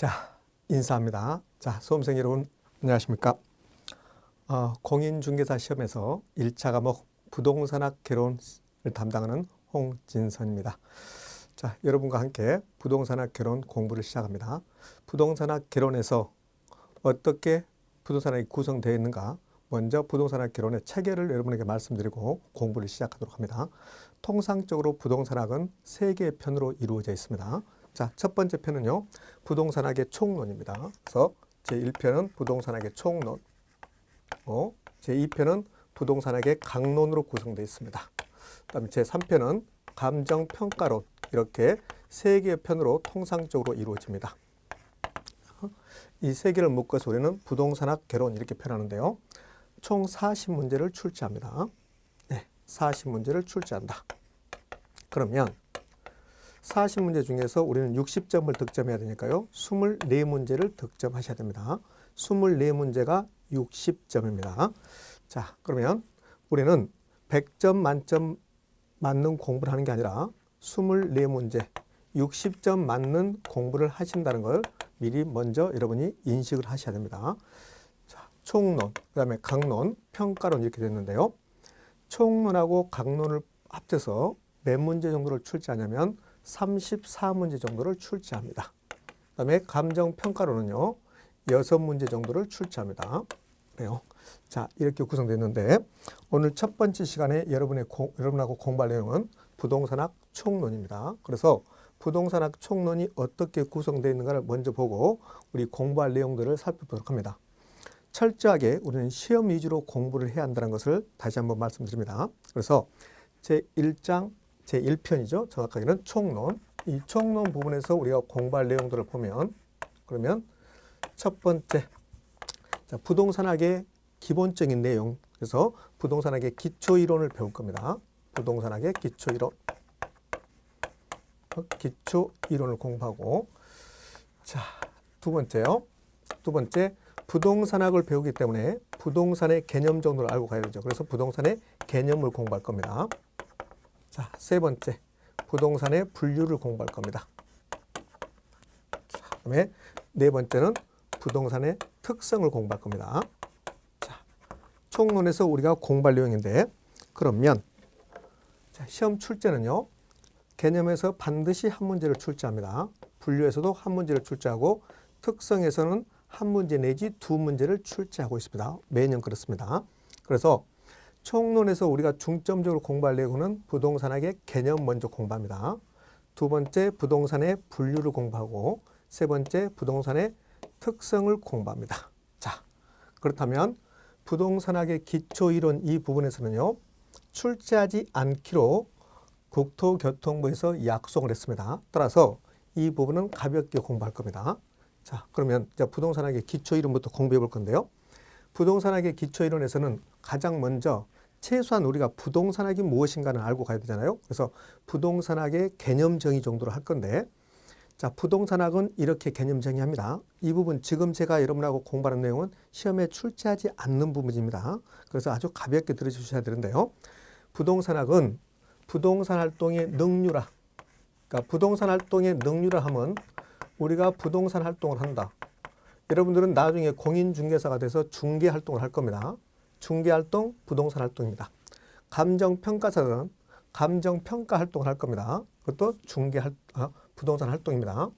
자, 인사합니다. 자, 수험생 여러분 안녕하십니까? 공인중개사 시험에서 1차 과목 부동산학 개론을 담당하는 홍진선입니다. 자, 여러분과 함께 부동산학 개론 공부를 시작합니다. 부동산학 개론에서 어떻게 부동산학이 구성되어 있는가? 먼저 부동산학 개론의 체계를 여러분에게 말씀드리고 공부를 시작하도록 합니다. 통상적으로 부동산학은 3개의 편으로 이루어져 있습니다. 자, 첫 번째 편은요, 부동산학의 총론입니다. 그래서 제1편은 부동산학의 총론, 제2편은 부동산학의 강론으로 구성되어 있습니다. 그다음에 제3편은 감정평가론, 이렇게 3개의 편으로 통상적으로 이루어집니다. 이 3개를 묶어서 우리는 부동산학 개론 이렇게 표현하는데요. 총 40문제를 출제합니다. 네, 40문제를 출제한다. 그러면 40문제 중에서 우리는 60점을 득점해야 되니까요. 24문제를 득점하셔야 됩니다. 24문제가 60점입니다. 자, 그러면 우리는 100점 만점 맞는 공부를 하는 게 아니라 24문제, 60점 맞는 공부를 하신다는 걸 미리 먼저 여러분이 인식을 하셔야 됩니다. 자, 총론, 그 다음에 강론, 평가론 이렇게 됐는데요. 총론하고 강론을 합쳐서 몇 문제 정도를 출제하냐면 34문제 정도를 출제합니다. 그 다음에 감정평가론은요, 6문제 정도를 출제합니다. 그래요. 자, 이렇게 구성됐는데 오늘 첫 번째 시간에 여러분하고 공부할 내용은 부동산학 총론입니다. 그래서 부동산학 총론이 어떻게 구성되어 있는가를 먼저 보고 우리 공부할 내용들을 살펴보도록 합니다. 철저하게 우리는 시험 위주로 공부를 해야 한다는 것을 다시 한번 말씀드립니다. 그래서 제1장 제1편이죠. 정확하게는 총론. 이 총론 부분에서 우리가 공부할 내용들을 보면, 그러면 첫 번째, 자, 부동산학의 기본적인 내용, 그래서 부동산학의 기초이론을 배울 겁니다. 부동산학의 기초이론을 공부하고, 자, 두 번째요. 두 번째, 부동산학을 배우기 때문에 부동산의 개념 정도를 알고 가야 되죠. 그래서 부동산의 개념을 공부할 겁니다. 자, 세 번째, 부동산의 분류를 공부할 겁니다. 자, 그다음에 네 번째는 부동산의 특성을 공부할 겁니다. 자, 총론에서 우리가 공부할 내용인데, 그러면 자, 시험 출제는요, 개념에서 반드시 한 문제를 출제합니다. 분류에서도 한 문제를 출제하고, 특성에서는 한 문제 내지 두 문제를 출제하고 있습니다. 매년 그렇습니다. 그래서 총론에서 우리가 중점적으로 공부할 내용은 부동산학의 개념 먼저 공부합니다. 두 번째, 부동산의 분류를 공부하고, 세 번째, 부동산의 특성을 공부합니다. 자, 그렇다면 부동산학의 기초이론 이 부분에서는요, 출제하지 않기로 국토교통부에서 약속을 했습니다. 따라서 이 부분은 가볍게 공부할 겁니다. 자, 그러면 이제 부동산학의 기초이론부터 공부해 볼 건데요. 부동산학의 기초이론에서는 가장 먼저 최소한 우리가 부동산학이 무엇인가는 알고 가야 되잖아요. 그래서 부동산학의 개념 정의 정도로 할 건데, 자, 부동산학은 이렇게 개념 정의합니다. 이 부분 지금 제가 여러분하고 공부하는 내용은 시험에 출제하지 않는 부분입니다. 그래서 아주 가볍게 들어주셔야 되는데요. 부동산학은 부동산 활동의 능률화, 그러니까 부동산 활동의 능률화 하면 우리가 부동산 활동을 한다. 여러분들은 나중에 공인중개사가 돼서 중개활동을 할 겁니다. 중개활동, 부동산 활동입니다. 감정평가사들은 감정평가 활동을 할 겁니다. 그것도 부동산 활동입니다.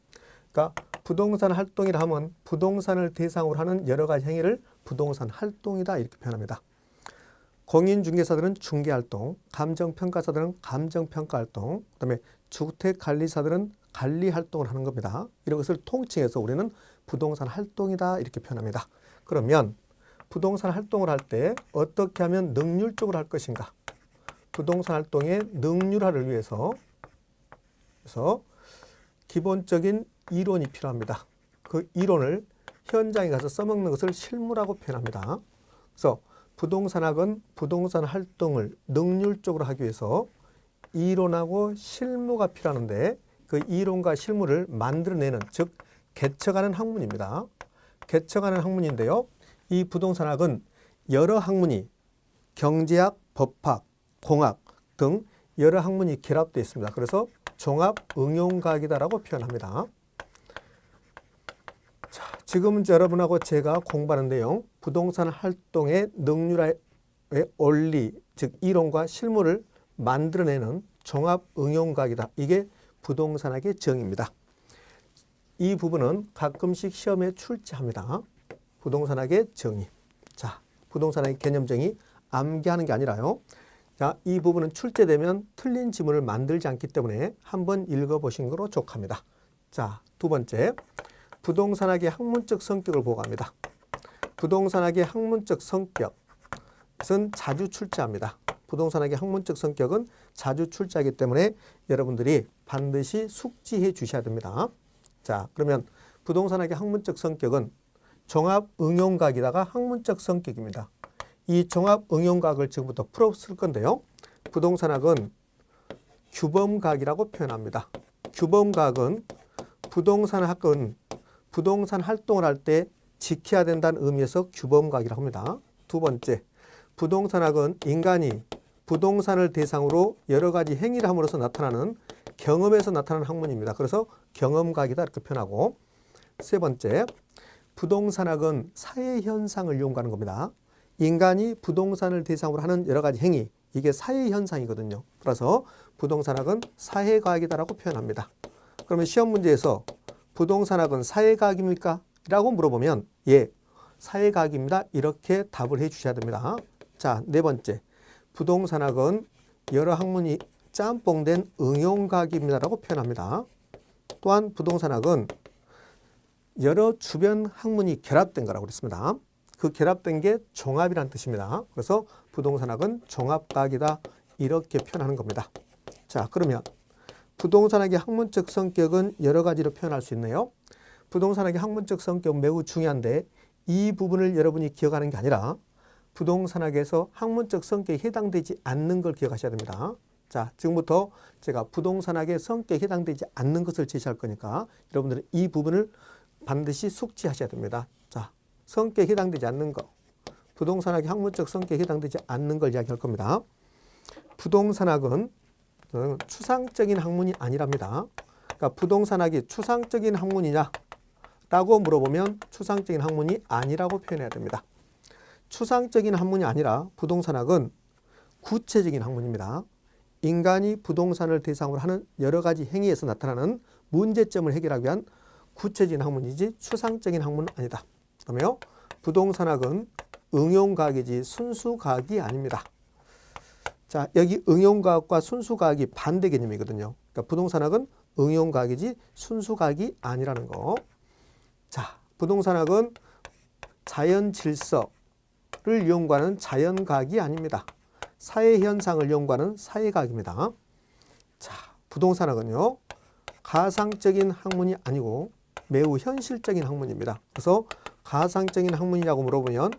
그러니까 부동산 활동이라 하면 부동산을 대상으로 하는 여러 가지 행위를 부동산 활동이다 이렇게 표현합니다. 공인중개사들은 중개활동, 감정평가사들은 감정평가활동, 그다음에 주택관리사들은 관리활동을 하는 겁니다. 이런 것을 통칭해서 우리는 부동산 활동이다 이렇게 표현합니다. 그러면 부동산 활동을 할 때 어떻게 하면 능률적으로 할 것인가? 부동산 활동의 능률화를 위해서 기본적인 이론이 필요합니다. 그 이론을 현장에 가서 써먹는 것을 실무라고 표현합니다. 그래서 부동산학은 부동산 활동을 능률적으로 하기 위해서 이론하고 실무가 필요하는데, 그 이론과 실무를 만들어내는, 즉 개척하는 학문입니다. 개척하는 학문인데요. 이 부동산학은 여러 학문이 경제학, 법학, 공학 등 여러 학문이 결합되어 있습니다. 그래서 종합 응용과학이다라고 표현합니다. 지금 여러분하고 제가 공부하는 내용, 부동산 활동의 능률의 원리, 즉 이론과 실물을 만들어내는 종합 응용과학이다. 이게 부동산학의 정의입니다. 이 부분은 가끔씩 시험에 출제합니다. 부동산학의 정의. 자, 부동산학의 개념 정의 암기하는 게 아니라요. 자, 이 부분은 출제되면 틀린 지문을 만들지 않기 때문에 한번 읽어보신 거로 족합니다. 자, 두 번째, 부동산학의 학문적 성격을 보고합니다. 부동산학의 학문적 성격은 자주 출제합니다. 부동산학의 학문적 성격은 자주 출제하기 때문에 여러분들이 반드시 숙지해 주셔야 됩니다. 자, 그러면 부동산학의 학문적 성격은 종합 응용과학이다가 학문적 성격입니다. 이 종합 응용과학을 지금부터 풀어쓸 건데요. 부동산학은 규범과학이라고 표현합니다. 규범과학은 부동산학은 부동산 활동을 할 때 지켜야 된다는 의미에서 규범과학이라고 합니다. 두 번째, 부동산학은 인간이 부동산을 대상으로 여러 가지 행위를 함으로써 나타나는 경험에서 나타나는 학문입니다. 그래서 경험과학이다 이렇게 표현하고, 세 번째, 부동산학은 사회현상을 연구하는 겁니다. 인간이 부동산을 대상으로 하는 여러 가지 행위, 이게 사회현상이거든요. 따라서 부동산학은 사회과학이다라고 표현합니다. 그러면 시험 문제에서 부동산학은 사회과학입니까? 라고 물어보면 예, 사회과학입니다. 이렇게 답을 해 주셔야 됩니다. 자, 네 번째, 부동산학은 여러 학문이 짬뽕된 응용과학입니다라고 표현합니다. 또한 부동산학은 여러 주변 학문이 결합된 거라고 그랬습니다. 그 결합된 게 종합이라는 뜻입니다. 그래서 부동산학은 종합과학이다 이렇게 표현하는 겁니다. 자, 그러면 부동산학의 학문적 성격은 여러 가지로 표현할 수 있네요. 부동산학의 학문적 성격은 매우 중요한데 이 부분을 여러분이 기억하는 게 아니라 부동산학에서 학문적 성격에 해당되지 않는 걸 기억하셔야 됩니다. 자, 지금부터 제가 부동산학의 성격에 해당되지 않는 것을 제시할 거니까 여러분들은 이 부분을 반드시 숙지하셔야 됩니다. 자, 성격에 해당되지 않는 거, 부동산학의 학문적 성격에 해당되지 않는 걸 이야기할 겁니다. 부동산학은 추상적인 학문이 아니랍니다. 그러니까 부동산학이 추상적인 학문이냐? 라고 물어보면 추상적인 학문이 아니라고 표현해야 됩니다. 추상적인 학문이 아니라 부동산학은 구체적인 학문입니다. 인간이 부동산을 대상으로 하는 여러 가지 행위에서 나타나는 문제점을 해결하기 위한 구체적인 학문이지 추상적인 학문은 아니다. 그러면 부동산학은 응용과학이지 순수과학이 아닙니다. 자, 여기 응용과학과 순수과학이 반대 개념이거든요. 그러니까 부동산학은 응용과학이지 순수과학이 아니라는 거. 자, 부동산학은 자연 질서를 연구하는 자연과학이 아닙니다. 사회현상을 연구하는 사회과학입니다. 자, 부동산학은요, 가상적인 학문이 아니고 매우 현실적인 학문입니다. 그래서 가상적인 학문이라고 물어보면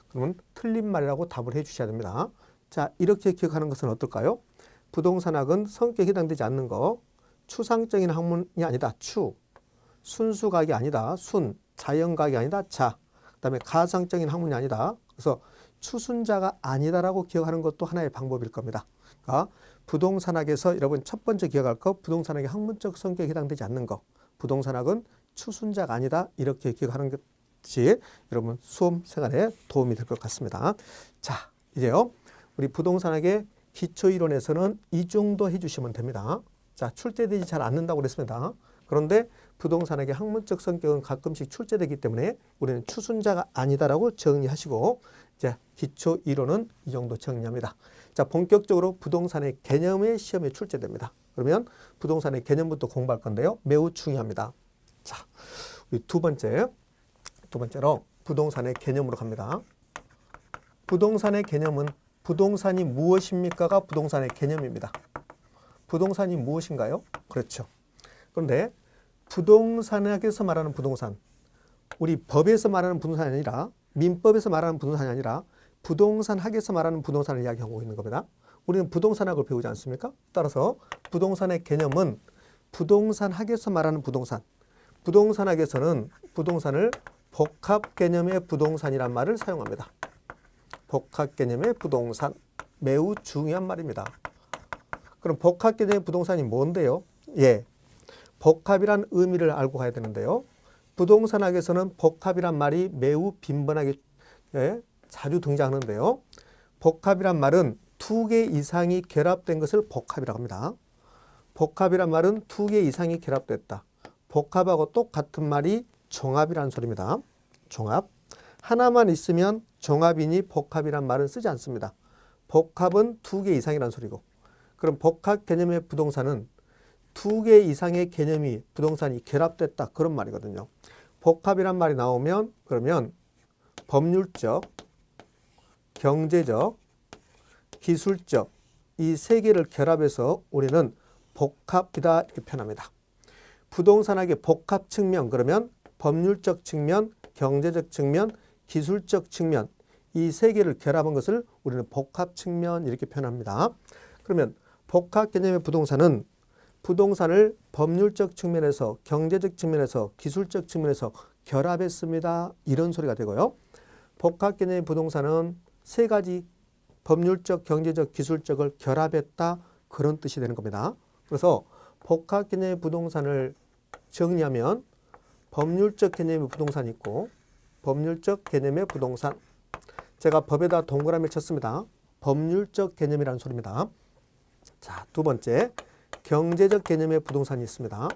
그러면 틀린 말이라고 답을 해 주셔야 됩니다. 자, 이렇게 기억하는 것은 어떨까요? 부동산학은 성격에 해당되지 않는 거, 추상적인 학문이 아니다. 순수과학이 아니다. 자연과학이 아니다. 그 다음에 가상적인 학문이 아니다. 그래서 추순자가 아니다라고 기억하는 것도 하나의 방법일 겁니다. 그러니까 부동산학에서 여러분 첫 번째 기억할 거, 부동산학의 학문적 성격에 해당되지 않는 거, 부동산학은 추순자가 아니다 이렇게 기억하는 것이 여러분 수험 생활에 도움이 될 것 같습니다. 자, 이제요 우리 부동산학의 기초이론에서는 이 정도 해주시면 됩니다. 자, 출제되지 잘 않는다고 그랬습니다. 그런데 부동산학의 학문적 성격은 가끔씩 출제되기 때문에 우리는 추순자가 아니다라고 정리하시고, 이제 기초 이론은 이 정도 정리합니다. 자, 본격적으로 부동산의 개념의 시험에 출제됩니다. 그러면 부동산의 개념부터 공부할 건데요. 매우 중요합니다. 자, 우리 두 번째로 부동산의 개념으로 갑니다. 부동산의 개념은 부동산이 무엇입니까가 부동산의 개념입니다. 부동산이 무엇인가요? 그렇죠. 그런데 부동산학에서 말하는 부동산, 우리 법에서 말하는 부동산이 아니라 민법에서 말하는 부동산이 아니라 부동산학에서 말하는 부동산을 이야기하고 있는 겁니다. 우리는 부동산학을 배우지 않습니까? 따라서 부동산의 개념은 부동산학에서 말하는 부동산, 부동산학에서는 부동산을 복합 개념의 부동산이란 말을 사용합니다. 복합 개념의 부동산, 매우 중요한 말입니다. 그럼 복합 개념의 부동산이 뭔데요? 예, 복합이란 의미를 알고 가야 되는데요. 부동산학에서는 복합이란 말이 매우 빈번하게 자주 등장하는데요. 복합이란 말은 두 개 이상이 결합된 것을 복합이라고 합니다. 복합이란 말은 두 개 이상이 결합됐다. 복합하고 똑같은 말이 종합이라는 소리입니다. 종합. 하나만 있으면 종합이니 복합이란 말은 쓰지 않습니다. 복합은 두 개 이상이라는 소리고, 그럼 복합 개념의 부동산은 두 개 이상의 개념이 부동산이 결합됐다, 그런 말이거든요. 복합이란 말이 나오면 그러면 법률적, 경제적, 기술적 이 세 개를 결합해서 우리는 복합이다 이렇게 표현합니다. 부동산학의 복합 측면, 그러면 법률적 측면, 경제적 측면, 기술적 측면 이 세 개를 결합한 것을 우리는 복합 측면 이렇게 표현합니다. 그러면 복합 개념의 부동산은 부동산을 법률적 측면에서, 경제적 측면에서, 기술적 측면에서 결합했습니다, 이런 소리가 되고요. 복합 개념의 부동산은 세 가지 법률적, 경제적, 기술적을 결합했다, 그런 뜻이 되는 겁니다. 그래서 복합 개념의 부동산을 정리하면 법률적 개념의 부동산이 있고, 법률적 개념의 부동산, 제가 법에다 동그라미 쳤습니다. 법률적 개념이라는 소리입니다. 자, 두 번째, 경제적 개념의 부동산이 있습니다.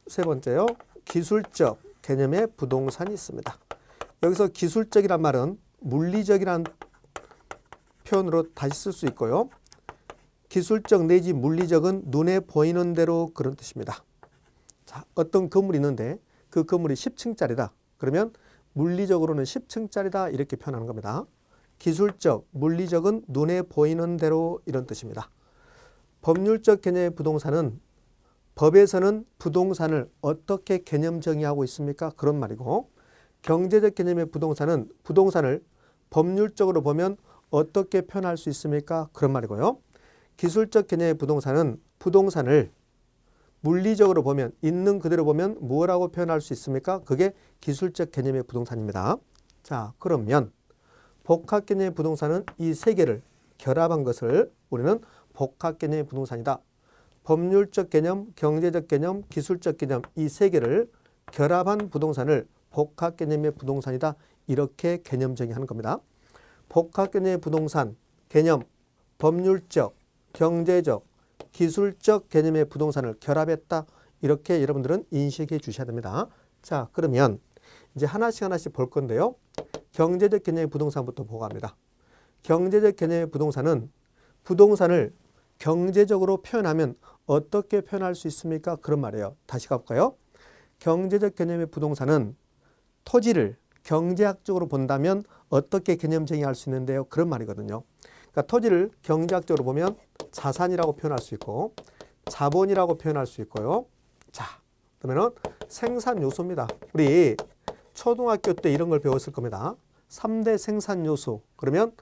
세 번째요, 기술적 개념의 부동산이 있습니다. 여기서 기술적이란 말은 물리적이란 표현으로 다시 쓸 수 있고요. 기술적 내지 물리적은 눈에 보이는 대로, 그런 뜻입니다. 자, 어떤 건물이 있는데 그 건물이 10층짜리다. 그러면 물리적으로는 10층짜리다, 이렇게 표현하는 겁니다. 기술적, 물리적은 눈에 보이는 대로, 이런 뜻입니다. 법률적 개념의 부동산은 법에서는 부동산을 어떻게 개념 정의하고 있습니까? 그런 말이고, 경제적 개념의 부동산은 부동산을 법률적으로 보면 어떻게 표현할 수 있습니까? 그런 말이고요. 기술적 개념의 부동산은 부동산을 물리적으로 보면, 있는 그대로 보면 뭐라고 표현할 수 있습니까? 그게 기술적 개념의 부동산입니다. 자, 그러면 복합 개념의 부동산은 이 세 개를 결합한 것을 우리는 복합 개념의 부동산이다. 법률적 개념, 경제적 개념, 기술적 개념 이 세 개를 결합한 부동산을 복합 개념의 부동산이다, 이렇게 개념 정의하는 겁니다. 복합 개념의 부동산, 개념, 법률적, 경제적, 기술적 개념의 부동산을 결합했다, 이렇게 여러분들은 인식해 주셔야 됩니다. 자, 그러면 이제 하나씩 볼 건데요. 경제적 개념의 부동산부터 보고 합니다. 경제적 개념의 부동산은 부동산을 경제적으로 표현하면 어떻게 표현할 수 있습니까? 그런 말이에요. 다시 가볼까요? 경제적 개념의 부동산은 토지를 경제학적으로 본다면 어떻게 개념 정의할 수 있는데요? 그런 말이거든요. 그러니까 토지를 경제학적으로 보면 자산이라고 표현할 수 있고, 자본이라고 표현할 수 있고요. 자, 그러면은 생산 요소입니다. 우리 초등학교 때 이런 걸 배웠을 겁니다. 3대 생산 요소. 그러면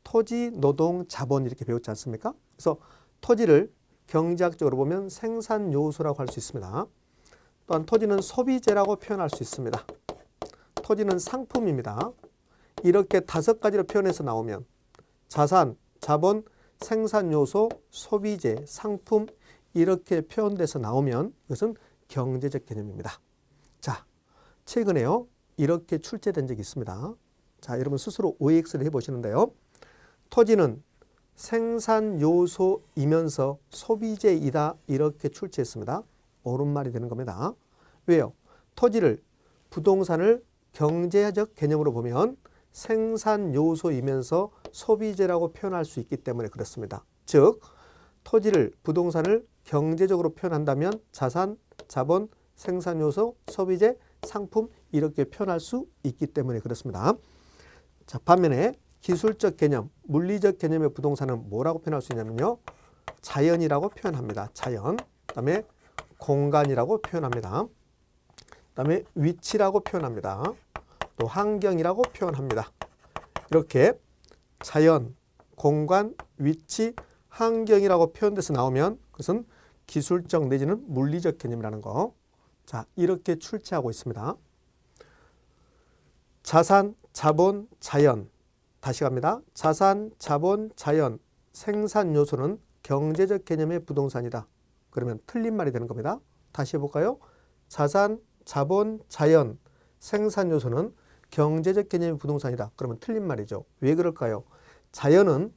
토지, 노동, 자본 이렇게 배웠지 않습니까? 그래서 토지를 경제학적으로 보면 생산 요소라고 할 수 있습니다. 또한 토지는 소비재라고 표현할 수 있습니다. 토지는 상품입니다. 이렇게 5가지로 표현해서 나오면 자산, 자본, 생산 요소, 소비재, 상품 이렇게 표현돼서 나오면 이것은 경제적 개념입니다. 자, 최근에요, 이렇게 출제된 적이 있습니다. 자, 여러분 스스로 OX를 해보시는데요. 토지는 생산 요소이면서 소비재이다, 이렇게 출제했습니다. 옳은 말이 되는 겁니다. 왜요? 토지를, 부동산을 경제적 개념으로 보면 생산 요소이면서 소비재라고 표현할 수 있기 때문에 그렇습니다. 즉, 토지를, 부동산을 경제적으로 표현한다면 자산, 자본, 생산 요소, 소비재, 상품 이렇게 표현할 수 있기 때문에 그렇습니다. 자, 반면에 기술적 개념, 물리적 개념의 부동산은 뭐라고 표현할 수 있냐면요. 자연이라고 표현합니다. 자연. 그다음에 공간이라고 표현합니다. 그다음에 위치라고 표현합니다. 또 환경이라고 표현합니다. 이렇게 자연, 공간, 위치, 환경이라고 표현돼서 나오면 그것은 기술적 내지는 물리적 개념이라는 거. 자, 이렇게 출제하고 있습니다. 자산, 자본, 자연. 다시 갑니다. 자산, 자본, 자연, 생산 요소는 경제적 개념의 부동산이다. 그러면 틀린 말이 되는 겁니다. 다시 해볼까요? 자산, 자본, 자연, 생산 요소는 경제적 개념의 부동산이다. 그러면 틀린 말이죠. 왜 그럴까요? 자연은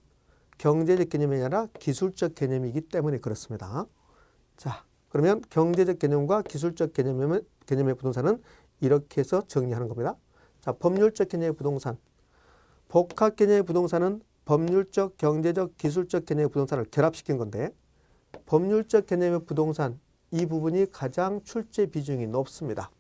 경제적 개념이 아니라 기술적 개념이기 때문에 그렇습니다. 자, 그러면 경제적 개념과 기술적 개념의 부동산은 이렇게 해서 정리하는 겁니다. 자, 법률적 개념의 부동산. 복합 개념의 부동산은 법률적, 경제적, 기술적 개념의 부동산을 결합시킨 건데 법률적 개념의 부동산 이 부분이 가장 출제 비중이 높습니다.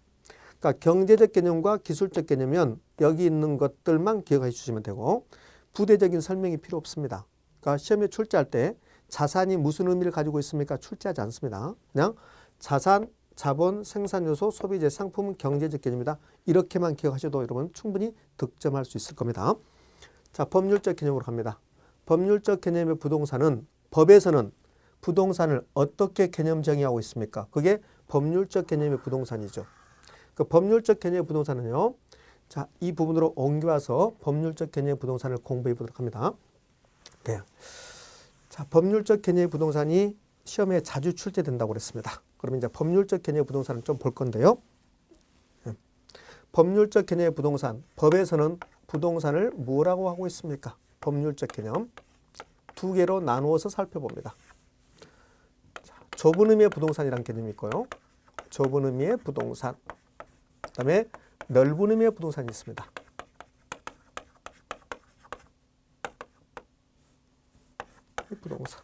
그러니까 경제적 개념과 기술적 개념은 여기 있는 것들만 기억해 주시면 되고 부대적인 설명이 필요 없습니다. 그러니까 시험에 출제할 때 자산이 무슨 의미를 가지고 있습니까? 출제하지 않습니다. 그냥 자산, 자본, 생산요소, 소비재, 상품은 경제적 개념이다. 이렇게만 기억하셔도 여러분 충분히 득점할 수 있을 겁니다. 자, 법률적 개념으로 갑니다. 법률적 개념의 부동산은 법에서는 부동산을 어떻게 개념 정의하고 있습니까? 그게 법률적 개념의 부동산이죠. 그 법률적 개념의 부동산은요. 자, 이 부분으로 옮겨와서 법률적 개념의 부동산을 공부해 보도록 합니다. 네. 자, 법률적 개념의 부동산이 시험에 자주 출제된다고 그랬습니다. 그러면 이제 법률적 개념의 부동산을 좀 볼 건데요. 네. 법률적 개념의 부동산, 법에서는 부동산을 뭐라고 하고 있습니까? 법률적 개념 두 개로 나누어서 살펴봅니다. 자, 좁은 의미의 부동산이라는 개념이 있고요. 좁은 의미의 부동산, 그 다음에 넓은 의미의 부동산이 있습니다. 부동산.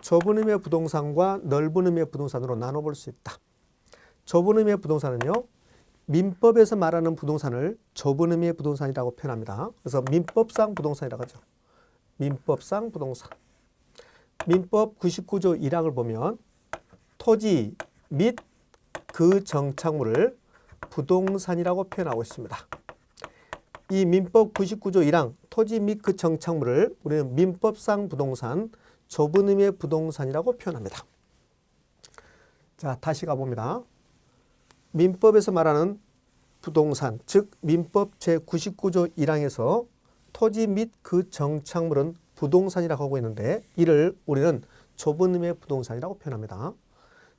좁은 의미의 부동산과 넓은 의미의 부동산으로 나눠볼 수 있다. 좁은 의미의 부동산은요. 민법에서 말하는 부동산을 좁은 의미의 부동산이라고 표현합니다. 그래서 민법상 부동산이라고 하죠. 민법상 부동산. 민법 99조 1항을 보면 토지 및 그 정착물을 부동산이라고 표현하고 있습니다. 이 민법 99조 1항 토지 및 그 정착물을 우리는 민법상 부동산, 좁은 의미의 부동산이라고 표현합니다. 자, 다시 가봅니다. 민법에서 말하는 부동산, 즉 민법 제99조 1항에서 토지 및 그 정착물은 부동산이라고 하고 있는데 이를 우리는 좁은 의미의 부동산이라고 표현합니다.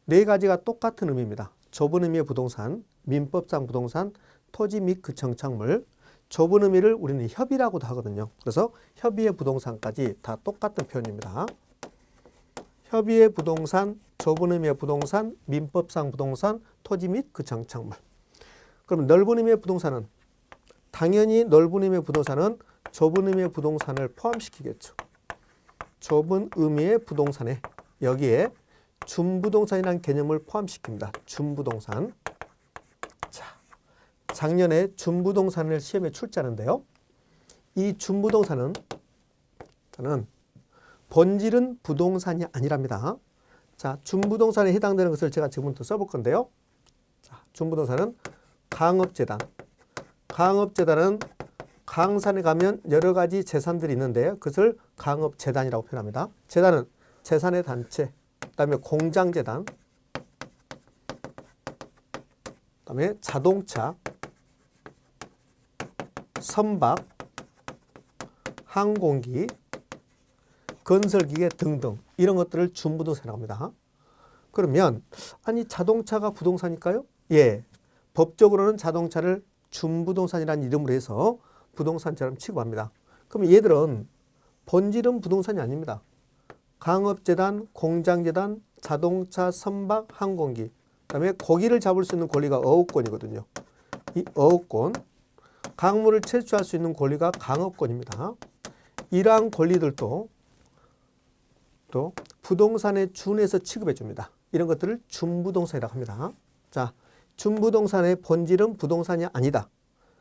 네 가지가 똑같은 의미입니다. 좁은 의미의 부동산, 민법상 부동산, 토지 및 그 정착물, 좁은 의미를 우리는 협의라고도 하거든요. 그래서 협의의 부동산까지 다 똑같은 표현입니다. 협의의 부동산, 좁은 의미의 부동산, 민법상 부동산, 토지 및 그 정착물. 그럼 넓은 의미의 부동산은 당연히 넓은 의미의 부동산은 좁은 의미의 부동산을 포함시키겠죠. 좁은 의미의 부동산에 여기에 준부동산이라는 개념을 포함시킵니다. 준부동산. 자, 작년에 준부동산을 시험에 출제하는데요. 이 준부동산은 저는 본질은 부동산이 아니랍니다. 자, 준부동산에 해당되는 것을 제가 지금부터 써볼 건데요. 자, 준부동산은 강업재단. 강업재단은 강산에 가면 여러 가지 재산들이 있는데 그것을 강업재단이라고 표현합니다. 재단은 재산의 단체, 그 다음에 공장재단, 그 다음에 자동차, 선박, 항공기, 건설기계 등등 이런 것들을 준부동산이라고 합니다. 그러면 아니 자동차가 부동산일까요? 예, 법적으로는 자동차를 준부동산이라는 이름으로 해서 부동산처럼 취급합니다. 그럼 얘들은 본질은 부동산이 아닙니다. 강업재단, 공장재단, 자동차, 선박, 항공기, 그다음에 고기를 잡을 수 있는 권리가 어업권이거든요. 이 어업권, 강물을 채취할 수 있는 권리가 강업권입니다. 이러한 권리들도 또 부동산에 준해서 취급해 줍니다. 이런 것들을 준부동산이라고 합니다. 자, 준부동산의 본질은 부동산이 아니다.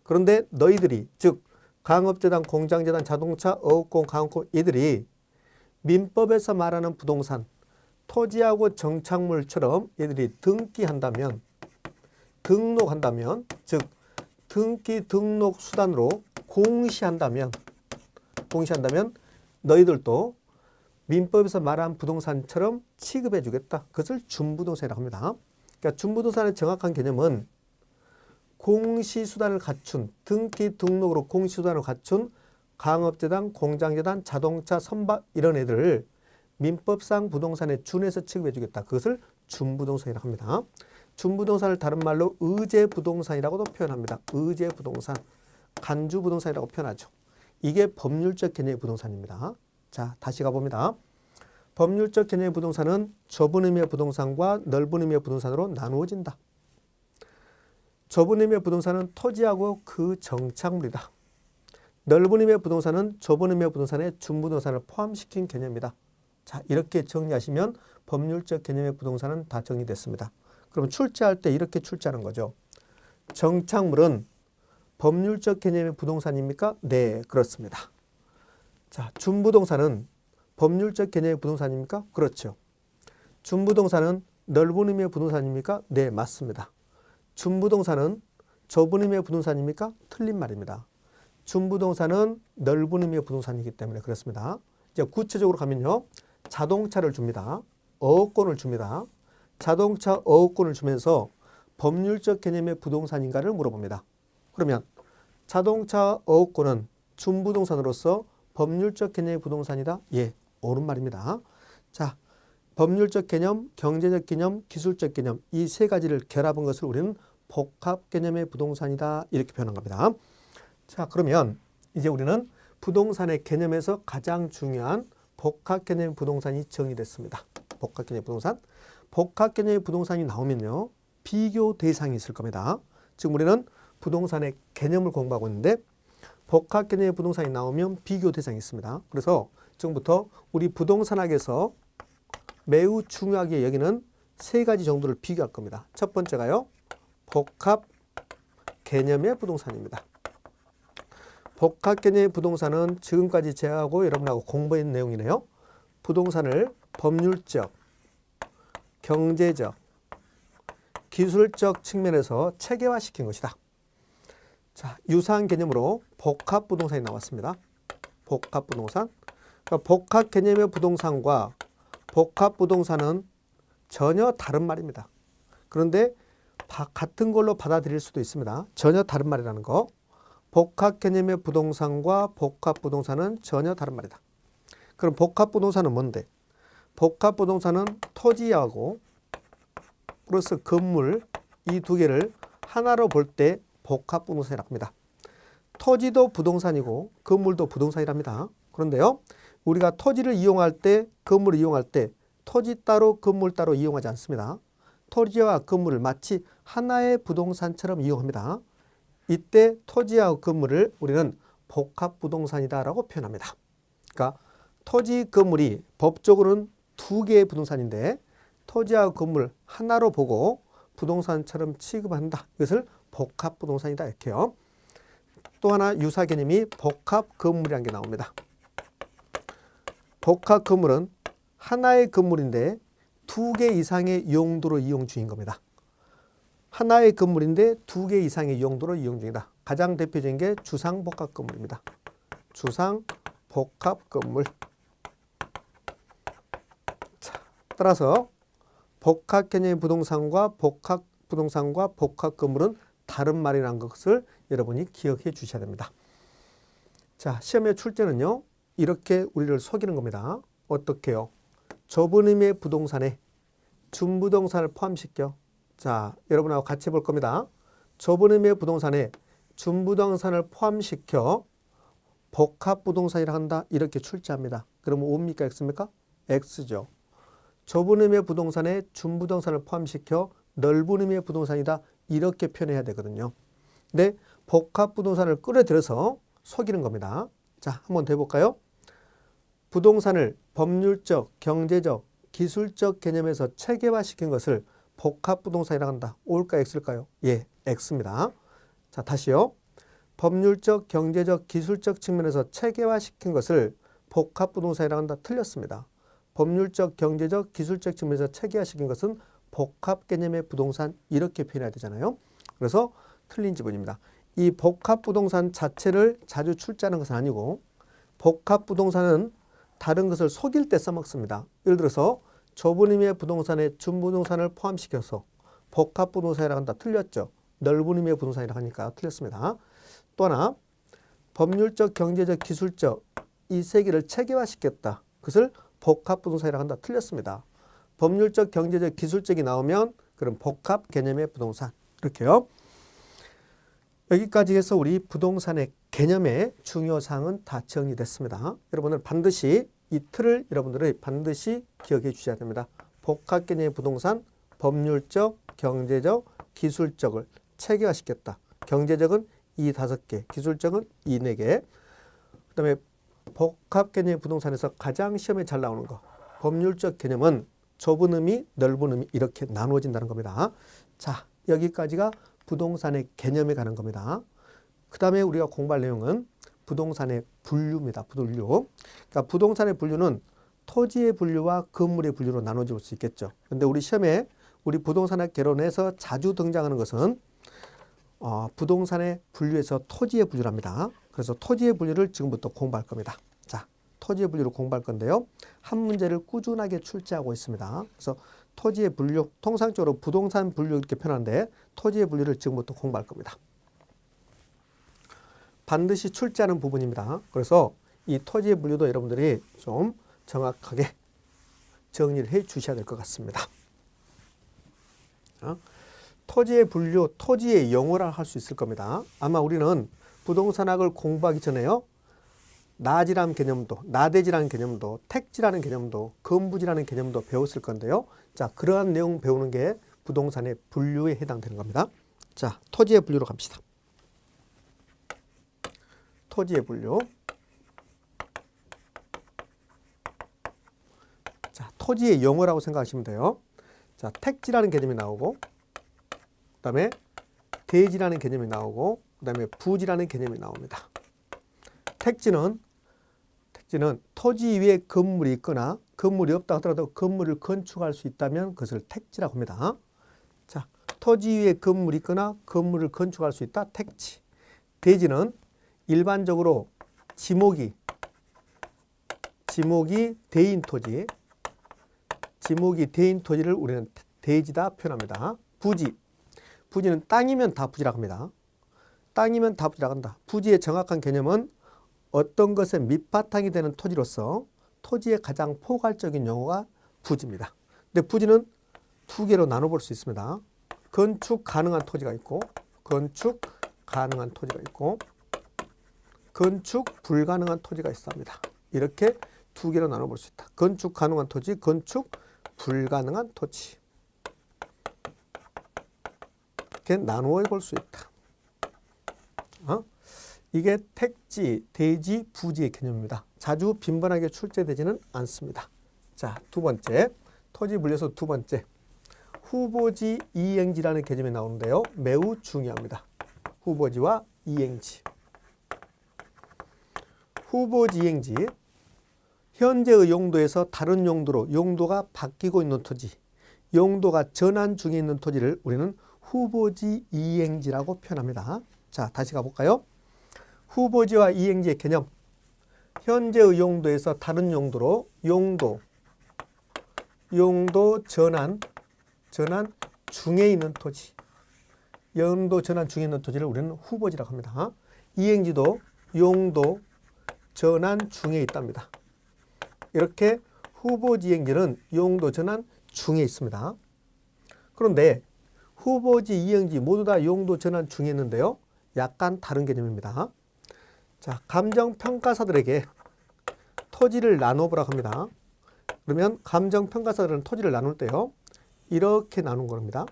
그런데 너희들이 즉 강업재단, 공장재단, 자동차, 어업권, 강업권 얘들이 민법에서 말하는 부동산, 토지하고 정착물처럼 얘들이 등기한다면, 등록한다면, 즉 등기 등록 수단으로 공시한다면 너희들도 민법에서 말한 부동산처럼 취급해 주겠다. 그것을 준부동산이라고 합니다. 그러니까 준부동산의 정확한 개념은 공시수단을 갖춘, 등기 등록으로 공시수단을 갖춘 강업재단, 공장재단, 자동차, 선박 이런 애들을 민법상 부동산에 준해서 취급해 주겠다. 그것을 준부동산이라고 합니다. 준부동산을 다른 말로 의제부동산이라고도 표현합니다. 의제부동산, 간주부동산이라고 표현하죠. 이게 법률적 개념의 부동산입니다. 자, 다시 가봅니다. 법률적 개념의 부동산은 좁은 의미의 부동산과 넓은 의미의 부동산으로 나누어진다. 좁은 의미의 부동산은 토지하고 그 정착물이다. 넓은 의미의 부동산은 좁은 의미의 부동산에 준부동산을 포함시킨 개념이다. 자, 이렇게 정리하시면 법률적 개념의 부동산은 다 정리됐습니다. 그럼 출제할 때 이렇게 출제하는 거죠. 정착물은 법률적 개념의 부동산입니까? 네, 그렇습니다. 자, 준부동산은 법률적 개념의 부동산입니까? 그렇죠. 준부동산은 넓은 의미의 부동산입니까? 네, 맞습니다. 준부동산은 좁은 의미의 부동산입니까? 틀린 말입니다. 준부동산은 넓은 의미의 부동산이기 때문에 그렇습니다. 이제 구체적으로 가면요. 자동차를 줍니다. 어업권을 줍니다. 자동차 어업권을 주면서 법률적 개념의 부동산인가를 물어봅니다. 그러면 자동차 어업권은 준부동산으로서 법률적 개념의 부동산이다? 예, 옳은 말입니다. 자, 법률적 개념, 경제적 개념, 기술적 개념 이 세 가지를 결합한 것을 우리는 복합 개념의 부동산이다 이렇게 표현한 겁니다. 자, 그러면 이제 우리는 부동산의 개념에서 가장 중요한 복합 개념의 부동산이 정의됐습니다. 복합 개념의 부동산. 복합 개념의 부동산이 나오면요. 비교 대상이 있을 겁니다. 지금 우리는 부동산의 개념을 공부하고 있는데 복합 개념의 부동산이 나오면 비교 대상이 있습니다. 그래서 지금부터 우리 부동산학에서 매우 중요하게 여기는 세 가지 정도를 비교할 겁니다. 첫 번째가요. 복합 개념의 부동산입니다. 복합 개념의 부동산은 지금까지 제하고 여러분하고 공부한 내용이네요. 부동산을 법률적, 경제적, 기술적 측면에서 체계화시킨 것이다. 자, 유사한 개념으로 복합 부동산이 나왔습니다. 복합 부동산. 그러니까 복합 개념의 부동산과 복합 부동산은 전혀 다른 말입니다. 그런데 같은 걸로 받아들일 수도 있습니다. 전혀 다른 말이라는 거. 복합 개념의 부동산과 복합 부동산은 전혀 다른 말이다. 그럼 복합 부동산은 뭔데? 복합 부동산은 토지하고 플러스 건물 이 두 개를 하나로 볼 때 복합 부동산이라고 합니다. 토지도 부동산이고 건물도 부동산이랍니다. 그런데요. 우리가 토지를 이용할 때, 건물을 이용할 때 토지 따로 건물 따로 이용하지 않습니다. 토지와 건물을 마치 하나의 부동산처럼 이용합니다. 이때 토지와 건물을 우리는 복합 부동산이다라고 표현합니다. 그러니까 토지, 건물이 법적으로는 두 개의 부동산인데 토지와 건물 하나로 보고 부동산처럼 취급한다. 이것을 복합 부동산이다 이렇게요. 또 하나 유사 개념이 복합 건물이라는 게 나옵니다. 복합 건물은 하나의 건물인데 두 개 이상의 용도로 이용 중인 겁니다. 하나의 건물인데 두 개 이상의 용도로 이용 중이다. 가장 대표적인 게 주상복합 건물입니다. 주상복합 건물. 자, 따라서 복합 개념의 부동산과 복합 부동산과 복합 건물은 다른 말이라는 것을 여러분이 기억해 주셔야 됩니다. 자, 시험의 출제는요. 이렇게 우리를 속이는 겁니다. 어떻게요? 좁은 의미의 부동산에 준부동산을 포함시켜. 자, 여러분하고 같이 볼 겁니다. 좁은 의미의 부동산에 준부동산을 포함시켜 복합부동산이라 한다. 이렇게 출제합니다. 그러면 O입니까? X입니까? X죠. 좁은 의미의 부동산에 준부동산을 포함시켜 넓은 의미의 부동산이다. 이렇게 표현해야 되거든요. 근데 복합부동산을 끌어들여서 속이는 겁니다. 자, 한번 더 해볼까요? 부동산을 법률적, 경제적, 기술적 개념에서 체계화시킨 것을 복합부동산이라고 한다. O일까요? X일까요? 예, X입니다. 자, 다시요. 법률적, 경제적, 기술적 측면에서 체계화시킨 것을 복합부동산이라고 한다. 틀렸습니다. 법률적, 경제적, 기술적 측면에서 체계화시킨 것은 복합 개념의 부동산 이렇게 표현해야 되잖아요. 그래서 틀린 지문입니다. 이 복합부동산 자체를 자주 출제하는 것은 아니고 복합부동산은 다른 것을 속일 때 써먹습니다. 예를 들어서 좁은 의미의 부동산에 준부동산을 포함시켜서 복합부동산이라고 한다. 틀렸죠. 넓은 의미의 부동산이라고 하니까 틀렸습니다. 또 하나 법률적, 경제적, 기술적 이 세 개를 체계화시켰다. 그것을 복합부동산이라고 한다. 틀렸습니다. 법률적, 경제적, 기술적이 나오면 그런 복합 개념의 부동산. 이렇게요. 여기까지 해서 우리 부동산의 개념의 중요사항은 다 정리됐습니다. 여러분들 반드시 이 틀을 여러분들이 반드시 기억해 주셔야 됩니다. 복합 개념의 부동산, 법률적, 경제적, 기술적을 체계화시켰다. 경제적은 이 5개, 기술적은 이 4개. 그 다음에 복합 개념의 부동산에서 가장 시험에 잘 나오는 거. 법률적 개념은 좁은 의미, 넓은 의미 이렇게 나누어진다는 겁니다. 자, 여기까지가 부동산의 개념에 가는 겁니다. 그 다음에 우리가 공부할 내용은 부동산의 분류입니다. 분류. 그러니까 부동산의 분류는 토지의 분류와 건물의 분류로 나눠질 수 있겠죠. 그런데 우리 시험에 우리 부동산학 개론에서 자주 등장하는 것은 부동산의 분류에서 토지의 분류랍니다. 그래서 토지의 분류를 지금부터 공부할 겁니다. 자, 토지의 분류를 공부할 건데요. 한 문제를 꾸준하게 출제하고 있습니다. 그래서 토지의 분류, 통상적으로 부동산 분류 이렇게 표현하는데 토지의 분류를 지금부터 공부할 겁니다. 반드시 출제하는 부분입니다. 그래서 이 토지의 분류도 여러분들이 좀 정확하게 정리를 해 주셔야 될 것 같습니다. 토지의 분류, 토지의 영어라 할 수 있을 겁니다. 아마 우리는 부동산학을 공부하기 전에요. 나지라는 개념도, 나대지라는 개념도, 택지라는 개념도, 건부지라는 개념도 배웠을 건데요. 자, 그러한 내용 배우는 게 부동산의 분류에 해당되는 겁니다. 자, 토지의 분류로 갑시다. 토지의 분류. 자, 토지의 영어라고 생각하시면 돼요. 자, 택지라는 개념이 나오고, 그 다음에 대지라는 개념이 나오고, 그 다음에 부지라는 개념이 나옵니다. 택지는 토지 위에 건물이 있거나 건물이 없다 하더라도 건물을 건축할 수 있다면 그것을 택지라고 합니다. 자, 토지 위에 건물이 있거나 건물을 건축할 수 있다. 택지. 대지는 일반적으로 지목이 대인 토지, 지목이 대인 토지를 우리는 대지다 표현합니다. 부지는 땅이면 다 부지라고 합니다. 땅이면 다 부지라고 한다. 부지의 정확한 개념은 어떤 것의 밑바탕이 되는 토지로서 토지의 가장 포괄적인 용어가 부지입니다. 근데 부지는 2개로 나눠볼 수 있습니다. 건축 가능한 토지가 있고, 건축 가능한 토지가 있고, 건축 불가능한 토지가 있습니다. 이렇게 2개로 나눠볼 수 있다. 건축 가능한 토지, 건축 불가능한 토지. 이렇게 나누어 볼 수 있다. 이게 택지, 대지, 부지의 개념입니다. 자주 빈번하게 출제되지는 않습니다. 자, 2번째, 토지 분류에서 2번째, 후보지 이행지라는 개념이 나오는데요. 매우 중요합니다. 후보지와 이행지. 후보지 이행지, 현재의 용도에서 다른 용도로 용도가 바뀌고 있는 토지, 용도가 전환 중에 있는 토지를 우리는 후보지 이행지라고 표현합니다. 자, 다시 가볼까요? 후보지와 이행지의 개념. 현재의 용도에서 다른 용도로 용도 전환 중에 있는 토지. 용도 전환 중에 있는 토지를 우리는 후보지라고 합니다. 이행지도 용도 전환 중에 있답니다. 이렇게 후보지 이행지는 용도 전환 중에 있습니다. 그런데 후보지 이행지 모두 다 용도 전환 중에 있는데요. 약간 다른 개념입니다. 자, 감정평가사들에게 토지를 나눠보라고 합니다. 그러면 감정평가사들은 토지를 나눌 때요. 이렇게 나눈 겁니다.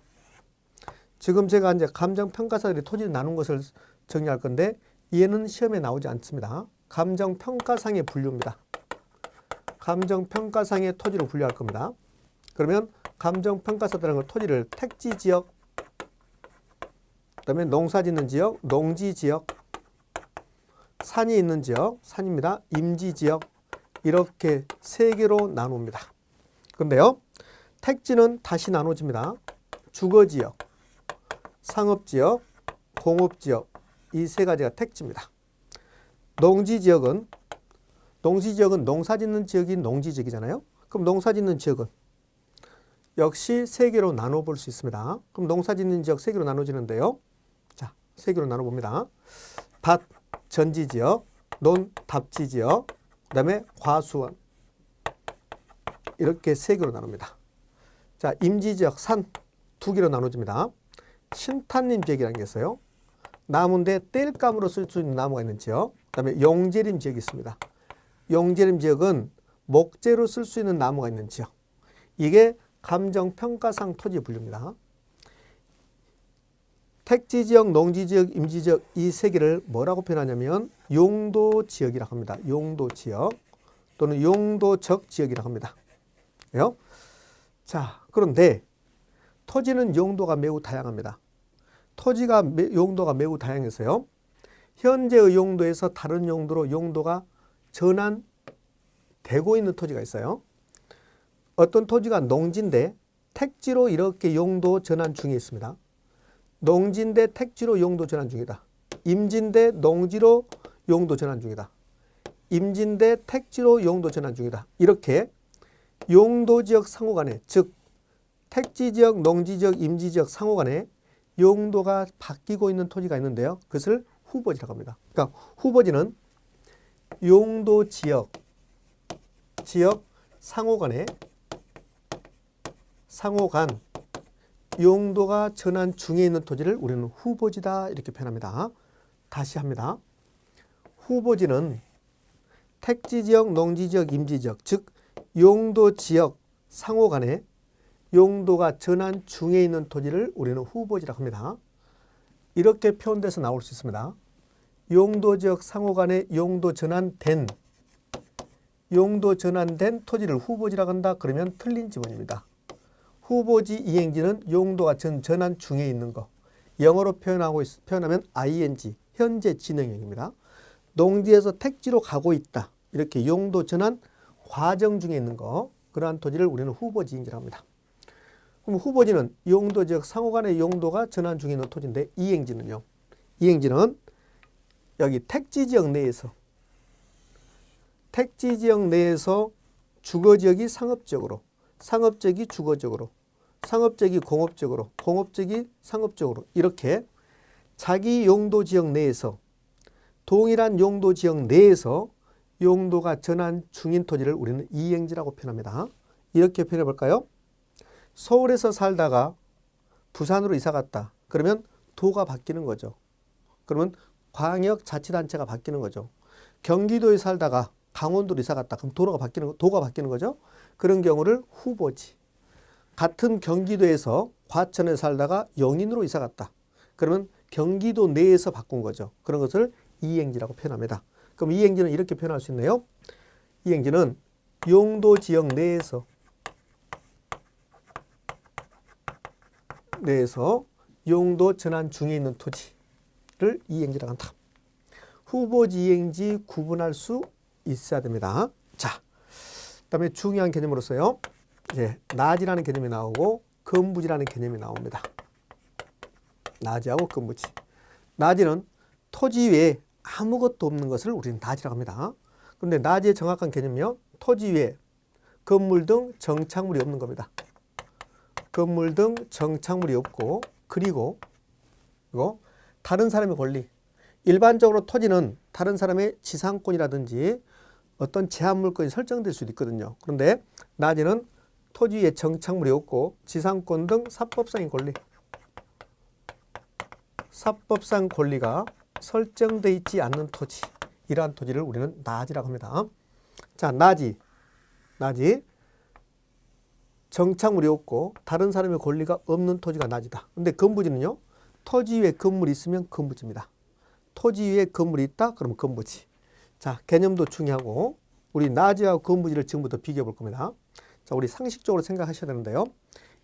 지금 제가 이제 감정평가사들이 토지를 나눈 것을 정리할 건데 얘는 시험에 나오지 않습니다. 감정평가상의 분류입니다. 감정평가상의 토지로 분류할 겁니다. 그러면 감정평가사들은 토지를 택지지역, 그 다음에 농사짓는 지역, 농지지역, 산이 있는 지역, 산입니다. 임지지역, 이렇게 3개로 나눕니다. 그런데요, 택지는 다시 나눠집니다. 주거지역, 상업지역, 공업지역, 이 3가지가 택지입니다. 농지지역은 농사짓는 지역이 농지지역이잖아요. 그럼 농사짓는 지역은 역시 3개로 나눠볼 수 있습니다. 그럼 농사짓는 지역 3개로 나눠지는데요. 자, 3개로 나눠봅니다. 밭, 전지지역, 논, 답지지역, 그 다음에 과수원. 이렇게 3개로 나눕니다. 자, 임지지역, 산, 두 개로 나눠집니다. 신탄림 지역이라는 게 있어요. 나무인데 땔감으로 쓸 수 있는 나무가 있는 지역. 그다음에 용재림 지역이 있습니다. 용재림 지역은 목재로 쓸 수 있는 나무가 있는 지역. 이게 감정평가상 토지에 분류입니다. 택지지역, 농지지역, 임지지역 이 세 개를 뭐라고 표현하냐면 용도지역이라고 합니다. 용도지역 또는 용도적 지역이라고 합니다. 그래요? 자, 그런데 토지는 용도가 매우 다양합니다. 토지가 용도가 매우 다양해서요. 현재의 용도에서 다른 용도로 용도가 전환되고 있는 토지가 있어요. 어떤 토지가 농지인데 택지로 이렇게 용도 전환 중에 있습니다. 농지인데 택지로 용도 전환 중이다. 임지인데 농지로 용도 전환 중이다. 임지인데 택지로 용도 전환 중이다. 이렇게 용도지역 상호 간에, 즉 택지지역, 농지지역, 임지지역 상호 간에 용도가 바뀌고 있는 토지가 있는데요. 그것을 후보지라고 합니다. 그러니까 후보지는 용도지역, 지역 상호 간에 상호 간 용도가 전환 중에 있는 토지를 우리는 후보지다 이렇게 표현합니다. 다시 합니다. 후보지는 택지지역, 농지지역, 임지지역, 즉 용도지역 상호 간에 용도가 전환 중에 있는 토지를 우리는 후보지라고 합니다. 이렇게 표현돼서 나올 수 있습니다. 용도지역 상호 간에 용도 전환된 토지를 후보지라고 한다. 그러면 틀린 지문입니다. 후보지 이행지는 용도가 전환 중에 있는 거. 영어로 표현하면 ing, 현재 진행형입니다. 농지에서 택지로 가고 있다. 이렇게 용도 전환 과정 중에 있는 거. 그러한 토지를 우리는 후보지 이행지라고 합니다. 그럼 후보지는 용도지역 상호 간의 용도가 전환 중에 있는 토지인데 이행지는요. 이행지는 여기 택지지역 내에서 주거지역이 상업지역으로, 상업지역이 주거지역으로, 상업지역이 공업지역으로, 공업지역이 상업지역으로 이렇게 자기 용도지역 내에서 동일한 용도지역 내에서 용도가 전환 중인 토지를 우리는 이행지라고 표현합니다. 이렇게 표현해 볼까요? 서울에서 살다가 부산으로 이사 갔다. 그러면 도가 바뀌는 거죠. 그러면 광역자치단체가 바뀌는 거죠. 경기도에 살다가 강원도로 이사 갔다. 그럼 도가 바뀌는 거죠. 그런 경우를 후보지. 같은 경기도에서 과천에 살다가 영인으로 이사 갔다. 그러면 경기도 내에서 바꾼 거죠. 그런 것을 이행지라고 표현합니다. 그럼 이행지는 이렇게 표현할 수 있네요. 이행지는 용도지역 내에서 용도 전환 중에 있는 토지를 이행지라고 한다. 후보지 이행지 구분할 수 있어야 됩니다. 자, 그다음에 중요한 개념으로서요. 이제 나지라는 개념이 나오고 건부지라는 개념이 나옵니다. 나지하고 건부지. 나지는 토지 외에 아무것도 없는 것을 우리는 나지라고 합니다. 그런데 나지의 정확한 개념이요. 토지 외에 건물 등 정착물이 없는 겁니다. 건물 등 정착물이 없고 그리고 다른 사람의 권리. 일반적으로 토지는 다른 사람의 지상권이라든지 어떤 제한 물건이 설정될 수도 있거든요. 그런데 나지는 토지 위에 정착물이 없고 지상권 등 사법상의 권리, 사법상 권리가 설정되어 있지 않는 토지, 이러한 토지를 우리는 나지라고 합니다. 자, 나지 정착물이 없고 다른 사람의 권리가 없는 토지가 나지다. 근데 건부지는요. 토지 위에 건물이 있으면 건부지입니다. 토지 위에 건물이 있다? 그러면 건부지. 자, 개념도 중요하고 우리 나지와 건부지를 지금부터 비교해 볼 겁니다. 자, 우리 상식적으로 생각하셔야 되는데요.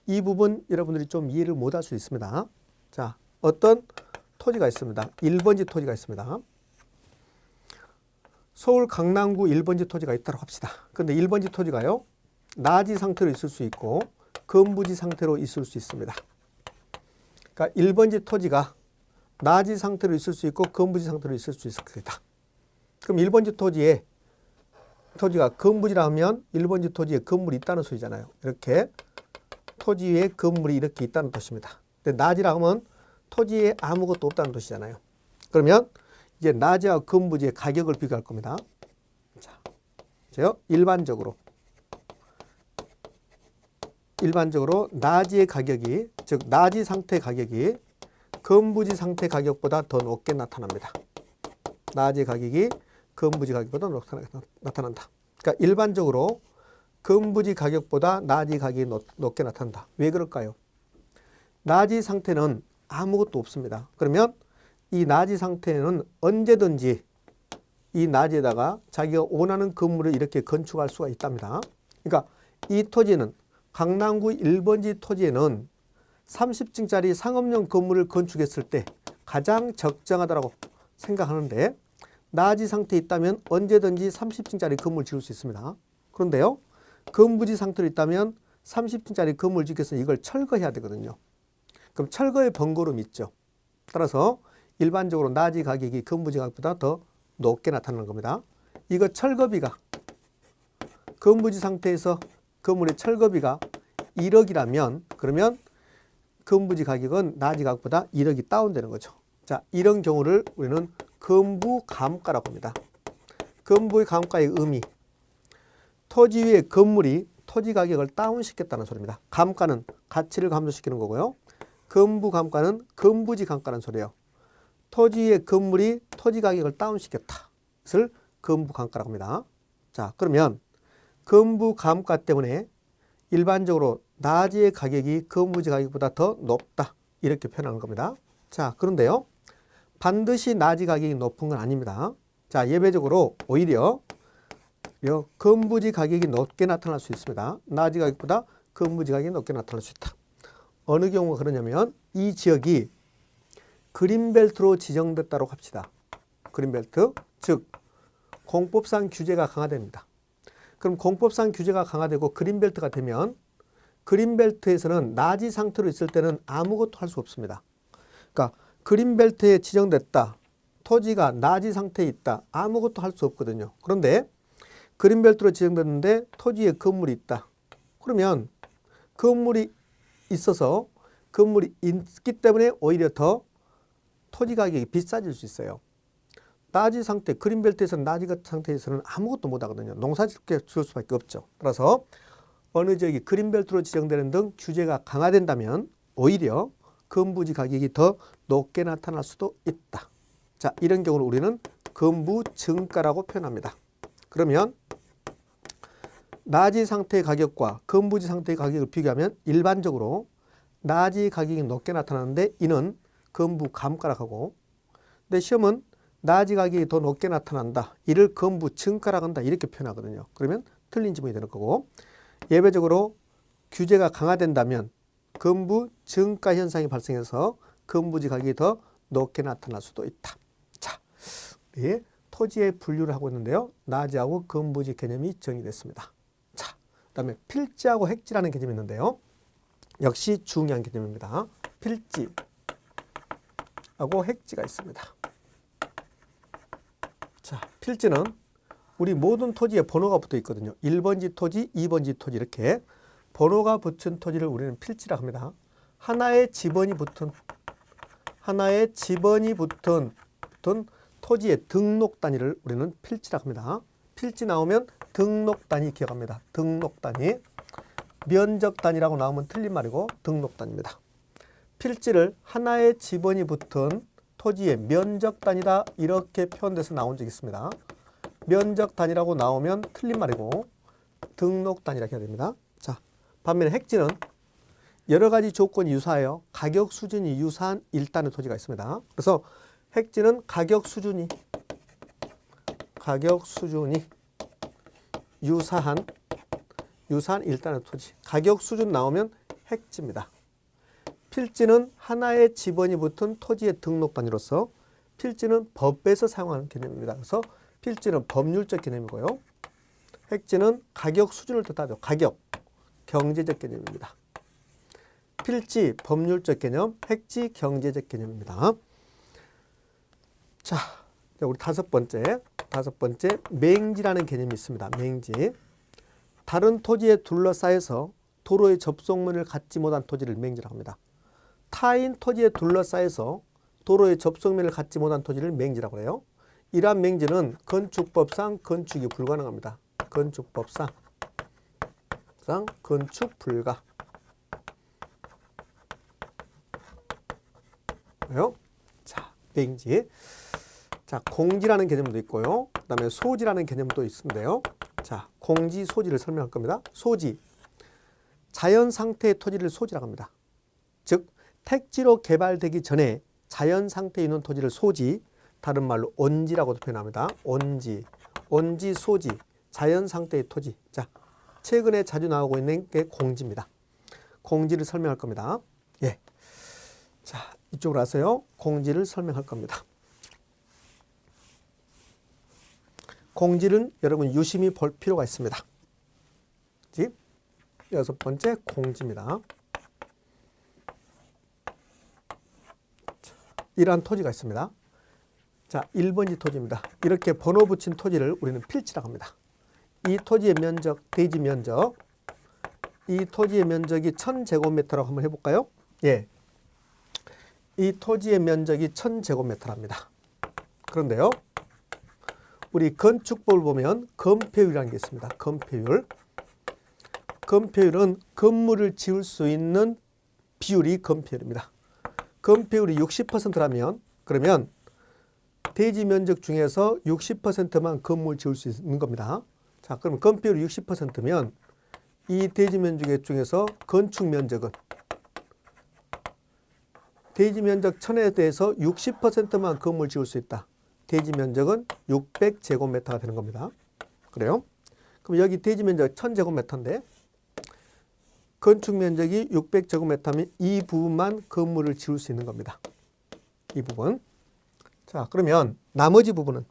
이 부분 여러분들이 좀 이해를 못할 수 있습니다. 자, 어떤 토지가 있습니다. 1번지 토지가 있습니다. 서울 강남구 1번지 토지가 있다고 합시다. 그런데 1번지 토지가요. 나지 상태로 있을 수 있고 건부지 상태로 있을 수 있습니다. 그러니까 1번지 토지가 나지 상태로 있을 수 있고 건부지 상태로 있을 수 있습니다. 그럼 1번지 토지가 건부지라 하면 1번지 토지에 건물이 있다는 소리잖아요. 이렇게 토지 위에 건물이 이렇게 있다는 뜻입니다. 근데 나지라 하면 토지에 아무것도 없다는 뜻이잖아요. 그러면 이제 나지와 건부지의 가격을 비교할 겁니다. 자, 일반적으로 나지의 가격이 즉 나지 상태 가격이 건부지 상태 가격보다 더 높게 나타납니다. 나지 가격이 건부지 가격보다 나타난다. 그러니까 일반적으로 건부지 가격보다 나지 가격이 높게 나타난다. 왜 그럴까요? 나지 상태는 아무것도 없습니다. 그러면 이 나지 상태는 언제든지 이 나지에다가 자기가 원하는 건물을 이렇게 건축할 수가 있답니다. 그러니까 이 토지는 강남구 1번지 토지에는 30층짜리 상업용 건물을 건축했을 때 가장 적정하다고 생각하는데 나지 상태에 있다면 언제든지 30층짜리 건물을 지을 수 있습니다. 그런데요, 건부지 상태로 있다면 30층짜리 건물을 짓기 위해서 이걸 철거해야 되거든요. 그럼 철거의 번거로움이 있죠. 따라서 일반적으로 나지 가격이 건부지 가격보다 더 높게 나타나는 겁니다. 이거 철거비가 건부지 상태에서 건물의 철거비가 1억이라면 그러면 건부지 가격은 나지 가격보다 1억이 다운되는 거죠. 자, 이런 경우를 우리는 건부 감가라고 합니다. 건부의 감가의 의미, 토지 위에 건물이 토지 가격을 다운시켰다는 소리입니다. 감가는 가치를 감소시키는 거고요. 건부 감가는 건부지 감가라는 소리예요. 토지 위에 건물이 토지 가격을 다운시켰다. 그것을 건부 감가라고 합니다. 자, 그러면 건부 감가 때문에 일반적으로 나지의 가격이 건부지 가격보다 더 높다. 이렇게 표현하는 겁니다. 자, 그런데요, 반드시 나지 가격이 높은 건 아닙니다. 자, 예외적으로 오히려 건부지 가격이 높게 나타날 수 있습니다. 나지 가격보다 건부지 가격이 높게 나타날 수 있다. 어느 경우가 그러냐면 이 지역이 그린벨트로 지정됐다고 합시다. 그린벨트, 즉 공법상 규제가 강화됩니다. 그럼 공법상 규제가 강화되고 그린벨트가 되면 그린벨트에서는 나지 상태로 있을 때는 아무것도 할 수 없습니다. 그러니까 그린벨트에 지정됐다. 토지가 나지 상태에 있다. 아무것도 할 수 없거든요. 그런데 그린벨트로 지정됐는데 토지에 건물이 있다. 그러면 건물이 있어서 건물이 있기 때문에 오히려 더 토지 가격이 비싸질 수 있어요. 나지 상태, 그린벨트에서는 나지 상태에서는 아무것도 못 하거든요. 농사짓게 지을 수밖에 없죠. 따라서 어느 지역이 그린벨트로 지정되는 등 규제가 강화된다면 오히려 건부지 가격이 더 높게 나타날 수도 있다. 자, 이런 경우를 우리는 건부 증가라고 표현합니다. 그러면 나지 상태의 가격과 건부지 상태의 가격을 비교하면 일반적으로 나지 가격이 높게 나타나는데 이는 건부 감가라고 하고, 근데 시험은 나지 가격이 더 높게 나타난다. 이를 건부 증가라고 한다. 이렇게 표현하거든요. 그러면 틀린 지문이 되는 거고, 예외적으로 규제가 강화된다면 건부 증가 현상이 발생해서 건부지 가격이 더 높게 나타날 수도 있다. 자, 우리 토지의 분류를 하고 있는데요. 나지하고 건부지 개념이 정의됐습니다. 자, 그다음에 필지하고 핵지라는 개념이 있는데요. 역시 중요한 개념입니다. 필지하고 핵지가 있습니다. 자, 필지는 우리 모든 토지에 번호가 붙어 있거든요. 1번지 토지, 2번지 토지 이렇게 번호가 붙은 토지를 우리는 필지라고 합니다. 하나의 지번이 붙은 토지의 등록 단위를 우리는 필지라고 합니다. 필지 나오면 등록 단위 기억합니다. 등록 단위. 면적 단위라고 나오면 틀린 말이고 등록 단위입니다. 필지를 하나의 지번이 붙은 토지의 면적 단위다 이렇게 표현돼서 나온 적이 있습니다. 면적 단위라고 나오면 틀린 말이고 등록 단위라고 해야 됩니다. 자, 반면에 핵지는 여러 가지 조건이 유사해요. 가격 수준이 유사한 일단의 토지가 있습니다. 그래서 핵지는 가격 수준이 유사한 일단의 토지. 가격 수준 나오면 핵지입니다. 필지는 하나의 지번이 붙은 토지의 등록 단위로서 필지는 법에서 사용하는 개념입니다. 그래서 필지는 법률적 개념이고요. 핵지는 가격 수준을 뜻하죠. 가격, 경제적 개념입니다. 필지, 법률적 개념, 핵지, 경제적 개념입니다. 자, 우리 다섯 번째 맹지라는 개념이 있습니다. 맹지. 다른 토지에 둘러싸여서 도로의 접속면을 갖지 못한 토지를 맹지라고 합니다. 타인 토지에 둘러싸여서 도로의 접속면을 갖지 못한 토지를 맹지라고 해요. 이러한 맹지는 건축법상 건축이 불가능합니다. 건축법상 건축 불가. 있고요. 자, 대행지. 자, 공지라는 개념도 있고요. 그다음에 소지라는 개념도 있는데요. 자, 공지, 소지를 설명할 겁니다. 소지. 자연 상태의 토지를 소지라고 합니다. 즉, 택지로 개발되기 전에 자연 상태에 있는 토지를 소지, 다른 말로 온지라고도 표현합니다. 온지, 온지, 소지, 자연 상태의 토지. 자, 최근에 자주 나오고 있는 게 공지입니다. 공지를 설명할 겁니다. 예. 자, 이쪽으로 와서요. 공지를 설명할 겁니다. 공지는 여러분 유심히 볼 필요가 있습니다. 여섯 번째 공지입니다. 이러한 토지가 있습니다. 자, 1번지 토지입니다. 이렇게 번호 붙인 토지를 우리는 필지라고 합니다. 이 토지의 면적, 대지 면적, 이 토지의 면적이 1000제곱미터라고 한번 해볼까요? 예. 이 토지의 면적이 1000제곱미터랍니다. 그런데요, 우리 건축법을 보면 건폐율이라는 게 있습니다. 건폐율. 건폐율은 건물을 지을 수 있는 비율이 건폐율입니다. 건폐율이 60%라면 그러면 대지 면적 중에서 60%만 건물 지을 수 있는 겁니다. 자, 그럼 건폐율이 60%면 이 대지 면적 중에서 건축 면적은 대지 면적 1000에 대해서 60%만 건물 지을 수 있다. 대지 면적은 600제곱미터가 되는 겁니다. 그래요? 그럼 여기 대지 면적 1000제곱미터인데 건축 면적이 600제곱미터면 이 부분만 건물을 지을 수 있는 겁니다. 이 부분. 자, 그러면 나머지 부분은,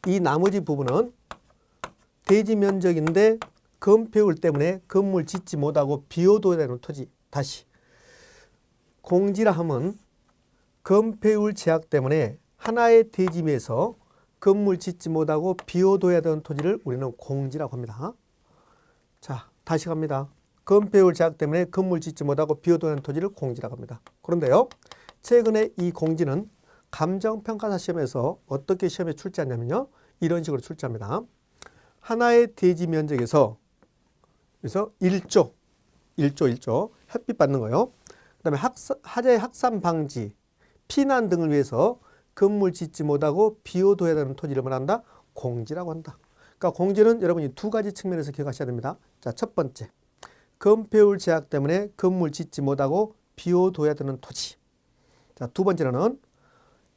이 나머지 부분은 대지 면적인데 건폐율 때문에 건물 짓지 못하고 비워둬야 되는 토지. 다시 공지라 하면 건폐율 제약 때문에 하나의 대지에서 건물 짓지 못하고 비워둬야 되는 토지를 우리는 공지라고 합니다. 자, 다시 갑니다. 건폐율 제약 때문에 건물 짓지 못하고 비워둬야 하는 토지를 공지라고 합니다. 그런데요, 최근에 이 공지는 감정평가사 시험에서 어떻게 시험에 출제하냐면요, 이런 식으로 출제합니다. 하나의 대지 면적에서 그래서 1조 햇빛 받는 거요. 그다음에 화재 확산 방지, 피난 등을 위해서 건물 짓지 못하고 비워둬야 되는 토지를 말한다. 공지라고 한다. 그러니까 공지는 여러분이 두 가지 측면에서 기억하셔야 됩니다. 자, 첫 번째, 건폐율 제약 때문에 건물 짓지 못하고 비워둬야 되는 토지. 자, 두 번째로는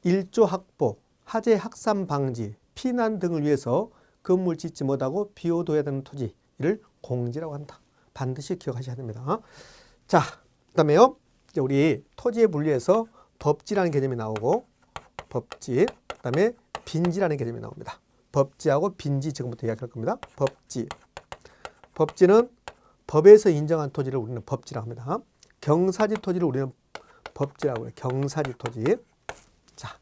1조 확보, 화재 확산 방지, 피난 등을 위해서 건물 짓지 못하고 비워둬야 되는 토지를 공지라고 한다. 반드시 기억하셔야 됩니다. 자, 그다음에요, 이제 우리 토지의 분리에서 법지라는 개념이 나오고, 법지, 그다음에 빈지라는 개념이 나옵니다. 법지하고 빈지 지금부터 이야기할 겁니다. 법지. 법지는 법에서 인정한 토지를 우리는 법지라고 합니다. 경사지 토지를 우리는 법지라고 해요. 경사지 토지. 자,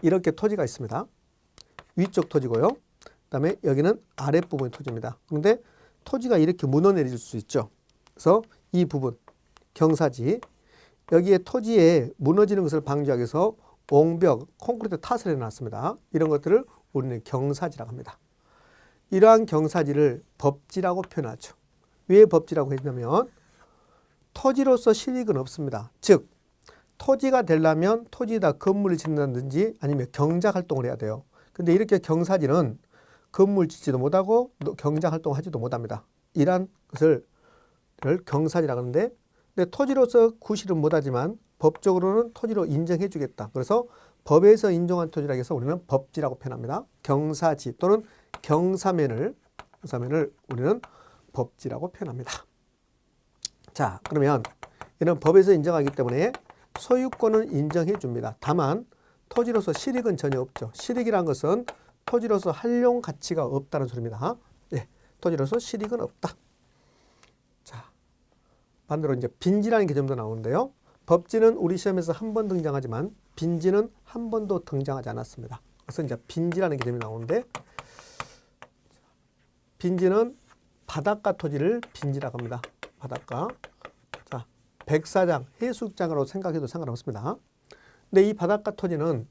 이렇게 토지가 있습니다. 위쪽 토지고요. 그다음에 여기는 아랫부분의 토지입니다. 그런데 토지가 이렇게 무너내릴 수 있죠. 그래서 이 부분, 경사지, 여기에 토지에 무너지는 것을 방지하기 위해서 옹벽, 콘크리트 탓을 해놨습니다. 이런 것들을 우리는 경사지라고 합니다. 이러한 경사지를 법지라고 표현하죠. 왜 법지라고 했냐면 토지로서 실익은 없습니다. 즉, 토지가 되려면 토지에다 건물을 짓는다든지 아니면 경작활동을 해야 돼요. 근데 이렇게 경사지는 건물 짓지도 못하고 경작활동을 하지도 못합니다. 이러한 것을 경사지라고 하는데, 근데 토지로서 구실은 못하지만 법적으로는 토지로 인정해 주겠다. 그래서 법에서 인정한 토지라고 해서 우리는 법지라고 표현합니다. 경사지 또는 경사면을 우리는 법지라고 표현합니다. 자, 그러면 이는 법에서 인정하기 때문에 소유권은 인정해 줍니다. 다만 토지로서 실익은 전혀 없죠. 실익이란 것은 토지로서 활용 가치가 없다는 소리입니다. 예, 토지로서 실익은 없다. 자, 반대로 이제 빈지라는 개념도 나오는데요. 법지는 우리 시험에서 한 번 등장하지만 빈지는 한 번도 등장하지 않았습니다. 그래서 이제 빈지라는 개념이 나오는데, 빈지는 바닷가 토지를 빈지라고 합니다. 바닷가. 자, 백사장, 해수욕장으로 생각해도 상관없습니다. 근데 이 바닷가 토지는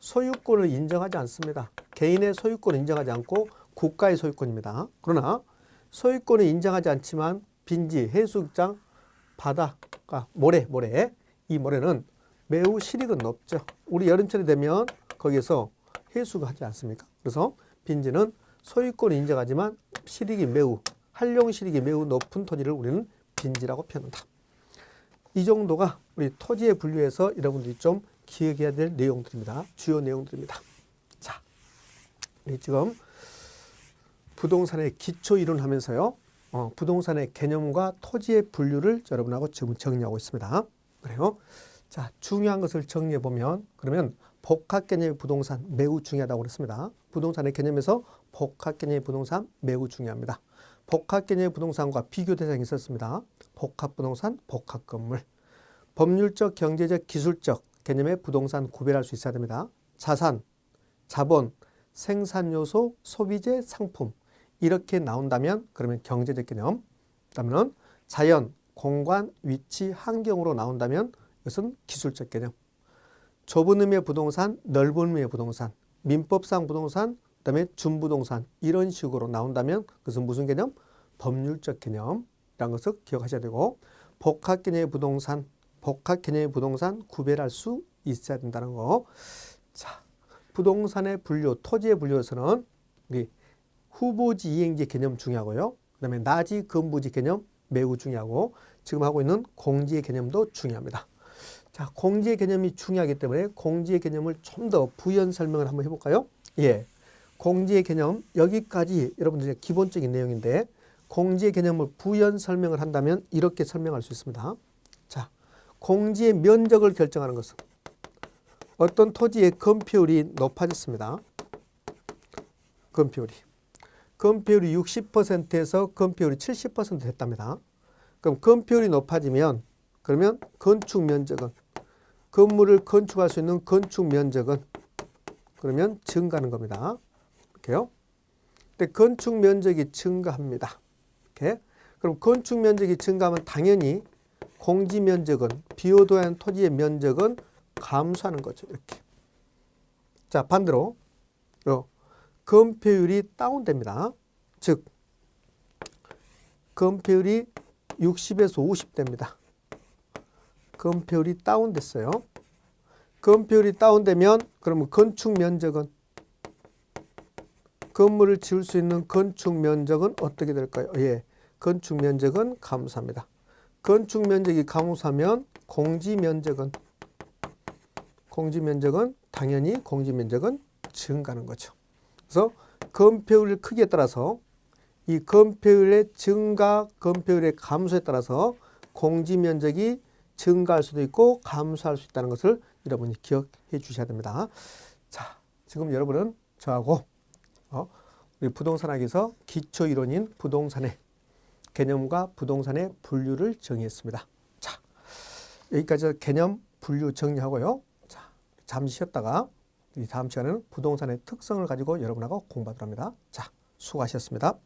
소유권을 인정하지 않습니다. 개인의 소유권을 인정하지 않고 국가의 소유권입니다. 그러나 소유권을 인정하지 않지만 빈지, 해수욕장, 바닷가, 모래 이 모래는 매우 시lik은 높죠. 우리 여름철이 되면 거기에서 해수가 하지 않습니까? 그래서 빈지는 소유권을 인정하지만 한룡 시lik이 매우 높은 토지를 우리는 빈지라고 표현한다. 이 정도가 우리 토지의 분류에서 여러분들이 좀 기억해야 될 내용들입니다. 주요 내용들입니다. 자, 우리 지금 부동산의 기초 이론하면서요. 부동산의 개념과 토지의 분류를 여러분하고 지금 정리하고 있습니다. 그래요. 자, 중요한 것을 정리해 보면 그러면 복합 개념의 부동산 매우 중요하다고 그랬습니다. 부동산의 개념에서 복합 개념의 부동산 매우 중요합니다. 복합 개념의 부동산과 비교 대상이 있었습니다. 복합 부동산, 복합 건물. 법률적, 경제적, 기술적 개념의 부동산 구별할 수 있어야 됩니다. 자산, 자본, 생산 요소, 소비재, 상품 이렇게 나온다면 그러면 경제적 개념. 그다음에는 자연, 공간, 위치, 환경으로 나온다면 이것은 기술적 개념. 좁은 의미의 부동산, 넓은 의미의 부동산, 민법상 부동산, 그다음에 준부동산 이런 식으로 나온다면 그것은 무슨 개념? 법률적 개념이라는 것을 기억하셔야 되고 복합 개념의 부동산 구별할 수 있어야 된다는 거. 자, 부동산의 분류, 토지의 분류에서는 우리 후보지 이행지 개념 중요하고요. 그다음에 나지 건부지 개념 매우 중요하고 지금 하고 있는 공지의 개념도 중요합니다. 자, 공지의 개념이 중요하기 때문에 공지의 개념을 좀 더 부연 설명을 한번 해볼까요? 예, 공지의 개념 여기까지 여러분들의 기본적인 내용인데 공지의 개념을 부연 설명을 한다면 이렇게 설명할 수 있습니다. 자, 공지의 면적을 결정하는 것은 어떤 토지의 건폐율이 높아졌습니다. 건폐율이 60%에서 건폐율이 70% 됐답니다. 그럼 건폐율이 높아지면 그러면 건축 면적은 건물을 건축할 수 있는 건축 면적은 그러면 증가하는 겁니다. 이렇게요. 근데 건축 면적이 증가합니다. 이렇게. 그럼 건축 면적이 증가하면 당연히 공지 면적은 비호도한 토지의 면적은 감소하는 거죠. 이렇게. 자, 반대로 건폐율이 다운됩니다. 즉 건폐율이 60에서 50 됩니다. 건폐율이 다운됐어요. 건폐율이 다운되면 그러면 건축 면적은 건물을 지을 수 있는 건축 면적은 어떻게 될까요? 예, 건축 면적은 감소합니다. 건축 면적이 감소하면 공지 면적은 당연히 공지 면적은 증가하는 거죠. 그래서 건폐율 크기에 따라서 이 건폐율의 증가, 건폐율의 감소에 따라서 공지 면적이 증가할 수도 있고 감소할 수 있다는 것을 여러분이 기억해 주셔야 됩니다. 자, 지금 여러분은 저하고 우리 부동산학에서 기초 이론인 부동산의 개념과 부동산의 분류를 정의했습니다. 자, 여기까지 개념 분류 정리하고요. 자, 잠시 쉬었다가 다음 시간에는 부동산의 특성을 가지고 여러분하고 공부하도록 합니다. 자, 수고하셨습니다.